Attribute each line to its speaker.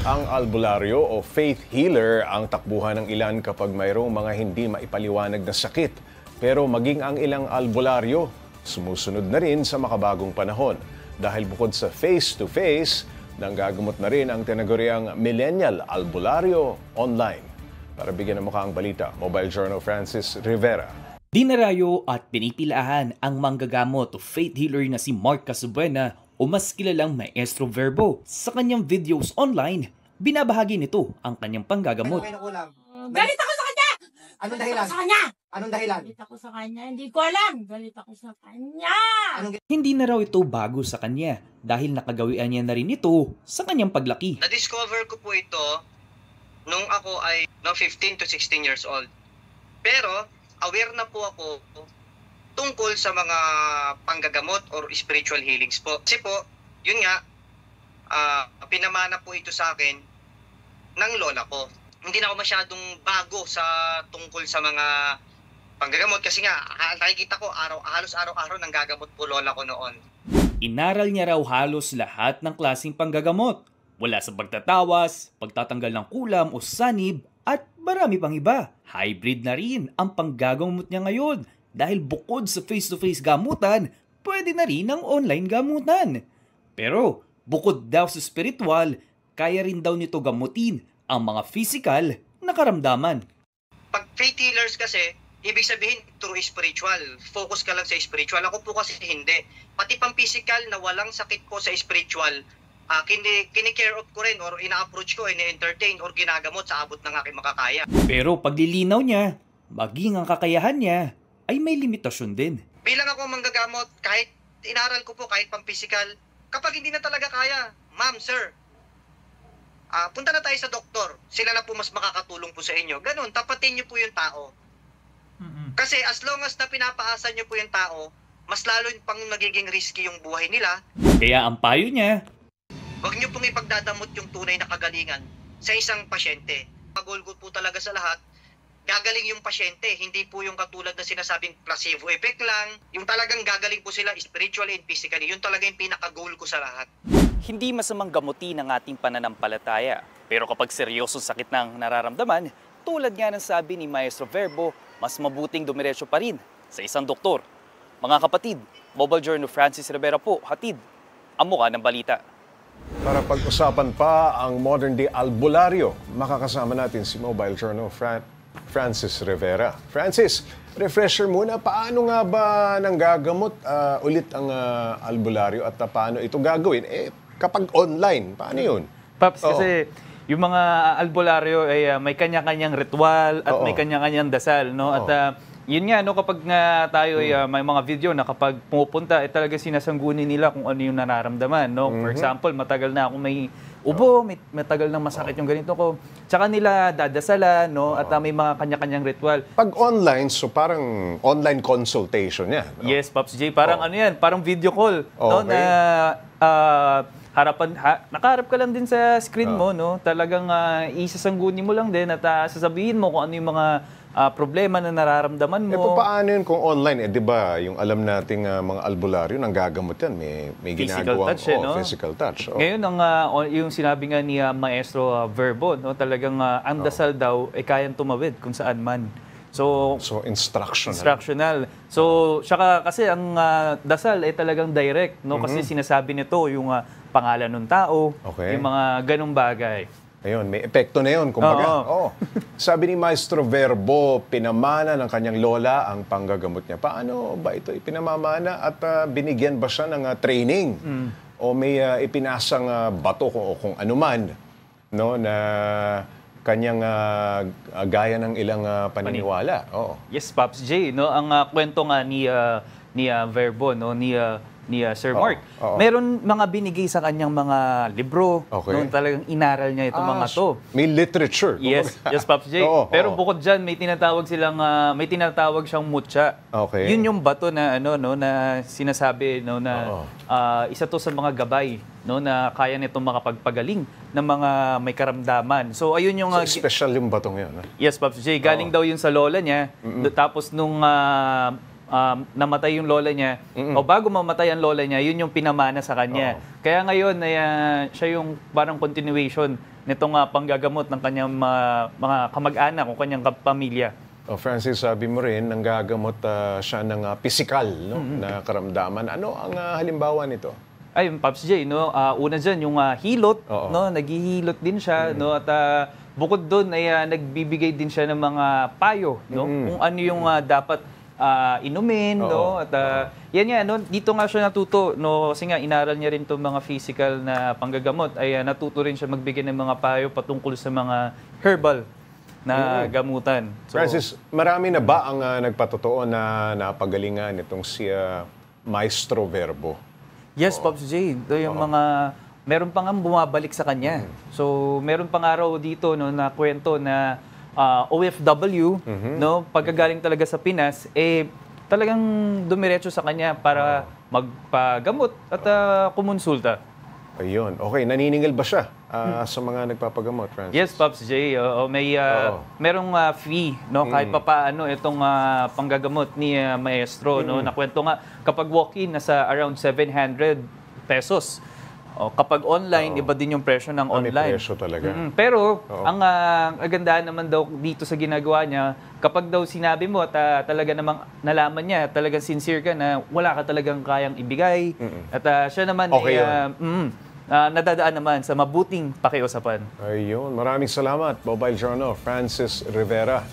Speaker 1: Ang albularyo o faith healer ang takbuhan ng ilan kapag mayroong mga hindi maipaliwanag na sakit. Pero maging ang ilang albularyo, sumusunod na rin sa makabagong panahon. Dahil bukod sa face-to-face, nanggagamot na rin ang tinaguriang millennial albularyo online. Para bigyan ng mukha ang balita, Mobile Journal Francis Rivera.
Speaker 2: Dinarayo at pinipilahan ang manggagamot o faith healer na si Mark Casubuena o mas kilalang Maestro Verbo. Sa kanyang videos online, binabahagi nito ang kanyang panggagamot.
Speaker 3: Galit ako sa kanya!
Speaker 4: Anong dahilan?
Speaker 3: Sa kanya!
Speaker 4: Anong dahilan?
Speaker 3: Galit ako sa kanya. Hindi ko alam. Galit ako sa kanya.
Speaker 2: Hindi na raw ito bago sa kanya dahil nakagawian niya na rin ito sa kanyang paglaki.
Speaker 5: Na-discover ko po ito nung ako ay 15 to 16 years old. Pero aware na po ako tungkol sa mga panggagamot or spiritual healings po. Kasi po, yun nga, pinamana po ito sa akin ng lola ko. Hindi na ako masyadong bago sa tungkol sa mga panggagamot kasi nga, nakikita ko halos araw-araw nang gagamot po lola ko noon.
Speaker 2: Inaral niya raw halos lahat ng klaseng panggagamot. Mula sa pagtatawas, pagtatanggal ng kulam o sanib, at marami pang iba. Hybrid na rin ang panggagamot niya ngayon. Dahil bukod sa face-to-face gamutan, pwede na rin ang online gamutan. Pero bukod daw sa spiritual, kaya rin daw nito gamutin ang mga physical na karamdaman.
Speaker 5: Pag faith healers kasi, ibig sabihin true spiritual. Focus ka lang sa spiritual. Ako po kasi hindi. Pati pang physical na walang sakit ko sa spiritual, kinikare of ko rin or ina-approach ko, ina-entertain or ginagamot sa abot ng aking makakaya.
Speaker 2: Pero paglilinaw niya, maging ang kakayahan niya, ay may limitasyon din.
Speaker 5: Bilang ako manggagamot, kahit inaral ko po, kahit pang physical, kapag hindi na talaga kaya, ma'am, sir, punta na tayo sa doktor. Sila na po mas makakatulong po sa inyo. Ganun, tapatin niyo po yung tao. Kasi as long as na pinapaasa niyo po yung tao, mas lalo pang nagiging risky yung buhay nila.
Speaker 2: Kaya ang payo niya,
Speaker 5: huwag niyo pong ipagdadamot yung tunay na kagalingan sa isang pasyente. Pag-goal ko po talaga sa lahat, gagaling yung pasyente, hindi po yung katulad na sinasabing placebo effect lang. Yung talagang gagaling po sila spiritually and physically. Yun talaga yung pinaka-goal ko sa lahat.
Speaker 2: hindi masamang gamutin ang ating pananampalataya. Pero kapag seryosong sakit ng nararamdaman, tulad nga ng sabi ni Maestro Verbo, mas mabuting dumiretso pa rin sa isang doktor. Mga kapatid, Mobile Journal Francis Rivera po, hatid ang mukha ng balita.
Speaker 1: Para pag-usapan pa ang modern-day albularyo, makakasama natin si Mobile Journal Francis Rivera. Francis, refresher muna, paano nga ba nanggagamot ulit ang albularyo at paano ito gagawin? Kapag online, paano yun?
Speaker 6: Paps, kasi yung mga albularyo ay may kanya-kanyang ritual at may kanya-kanyang dasal, no? At yun nga, no, kapag nga tayo ay may mga video na kapag pumupunta, talaga sinasanggunin nila kung ano yung nararamdaman, no? For example, matagal na ako may ubo, matagal na masakit yung ganito ko. Tsaka nila dadasalan, no? At may mga kanya-kanyang ritual.
Speaker 1: Pag online, so parang online consultation yan, no?
Speaker 6: Yes, Pops J. Parang ano yan, parang video call, no? Na nakaharap ka lang din sa screen mo, no? Talagang isasanggunin mo lang din at sasabihin mo kung ano yung mga problema na nararamdaman mo.
Speaker 1: Paano yun kung online? Di ba, yung alam nating mga albularyo, nanggagamot yan, may ginagawang physical touch.
Speaker 6: Ngayon, yung sinabi nga ni Maestro Verbo, no? Talagang ang dasal daw ay kayang tumawid kung saan man. So instructional. So, kasi ang dasal ay talagang direct, no? Kasi sinasabi nito yung pangalan ng tao, yung mga ganong bagay.
Speaker 1: Ayun, may epekto na yun, kumbaga. Sabi ni Maestro Verbo, pinamana ng kanyang lola ang panggagamot niya. Paano ba ito ipinamamana at binigyan ba siya ng training? O may ipinasang bato o kung anuman, no, na kanyang gaya ng ilang paniniwala?
Speaker 6: Yes, Pops J, no? Ang kwento nga ni Verbo, no, ni Sir Mark. Meron mga binigay sa kanyang mga libro, no, talagang inaral niya itong mga to.
Speaker 1: May literature.
Speaker 6: Yes, Pops J. Pero bukod diyan, may tinatawag siyang mutya. Yun yung bato na na sinasabi, no, na isa to sa mga gabay, no, na kaya nitong makapagpagaling ng mga may karamdaman. So ayun yung
Speaker 1: special yung batong yun.
Speaker 6: Yes, Pops J. Galing daw yun sa lola niya. Tapos nung namatay yung lola niya, o bago mamatay ang lola niya, yun yung pinamana sa kanya. Kaya ngayon, siya yung parang continuation nitong panggagamot ng kanyang mga kamag-anak o kanyang pamilya.
Speaker 1: Francis, sabi mo rin, nanggagamot siya ng pisikal, no? na karamdaman. Ano ang halimbawa nito?
Speaker 6: Ay, Pops J, no? Una dyan, yung hilot,
Speaker 1: Oo.
Speaker 6: no? Naghihilot din siya, no? At bukod doon ay nagbibigay din siya ng mga payo, no? Kung ano yung dapat inumin, no? At yan nga, no? Dito nga siya natuto, no? Kasi nga inaral niya rin 'tong mga physical na panggagamot, ay natuto rin siya magbigay ng mga payo patungkol sa mga herbal na gamutan. So,
Speaker 1: Francis, marami na ba ang nagpatotoo na napagalingan itong si Maestro Verbo?
Speaker 6: yes, Pops J. Ito yung mga meron pa nga bumabalik sa kanya. So, meron pang araw dito no na kwento na OFW, no, pagkagaling talaga sa Pinas, talagang dumiretso sa kanya para magpagamot at kumonsulta.
Speaker 1: Ayun. Okay, naniningil ba siya sa mga nagpapagamot, Francis?
Speaker 6: Yes, Pops J. Merong fee, no, kahit papaano itong panggagamot ni Maestro, no, nakwento nga kapag walk-in nasa around 700 pesos. Kapag online, iba din yung presyo ng
Speaker 1: May
Speaker 6: online.
Speaker 1: presyo talaga.
Speaker 6: Pero ang kagandahan naman daw dito sa ginagawa niya, kapag daw sinabi mo at talaga namang nalaman niya, talagang sincere ka na wala ka talagang kayang ibigay. At siya naman
Speaker 1: Okay
Speaker 6: nadadaan naman sa mabuting pakiusapan.
Speaker 1: Ayun. Maraming salamat, Mobile Journal, Francis Rivera.